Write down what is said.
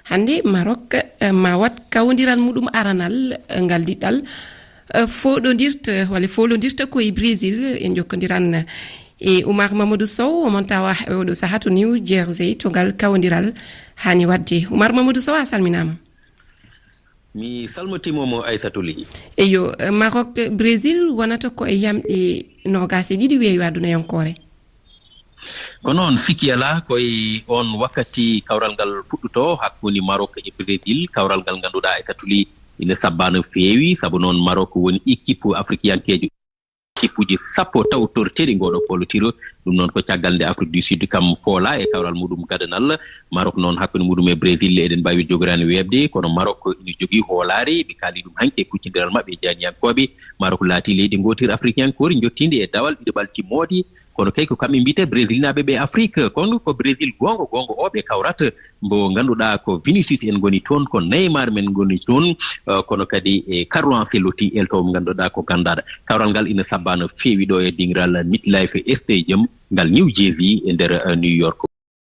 hande Maroc ma wat kawdiral mudum aranal ngal didal foɗodirta koye Brésil en jokkodiran e Oumar Mamadou Sow o montawa oɗo saha to New Jersey to ngal kawdiral hani wadde. Oumar Mamadou Sow a salminama. Mi salmotimomo Aissatou Ly. Eyo Maroc Brésil wonata ko e yamɗe nogase ɗiɗi weewi aduna yonkore. Ko noon sikki ala koye on wakkati kawral ngal fuɗɗoto hakkunde Maroc e Brésil, kawral ngal ganduɗa Aissatou Ly ina sabbano feewi sabu noon Maroc woni équipe africainkejo équipe uji sappo taw torteɗi ngoɗo folotiro ɗum noon ko caggal nde Afrique du Sud kam foola e kawral muɗum gadanal. Maroc noon hakkude muɗum e Brésil eɗen mbawi jogorani webde kono Maroc ina jogui hoolare ɓe kaali ɗum hanke kuccidiral mabɓe e janiyankoɓe. Maroc laati leydi gotir africainkoori jottindi e dawal ɗiɗaɓal timmodi kono kay ko kamɓe mbiyete Brésil naɓe ɓe Afrique kono ko Brésil gongo oɓe kawrata mbo ganduɗa ko Vinicius en goni toon ko Neymar men goni toon kono kadi e Carlo Ancelotti elto mo ganduɗa ko gandaɗa. Kawral ngal ina sabbano feewi ɗo e dingiral MetLife Stadium ngal New Jersey e nder New York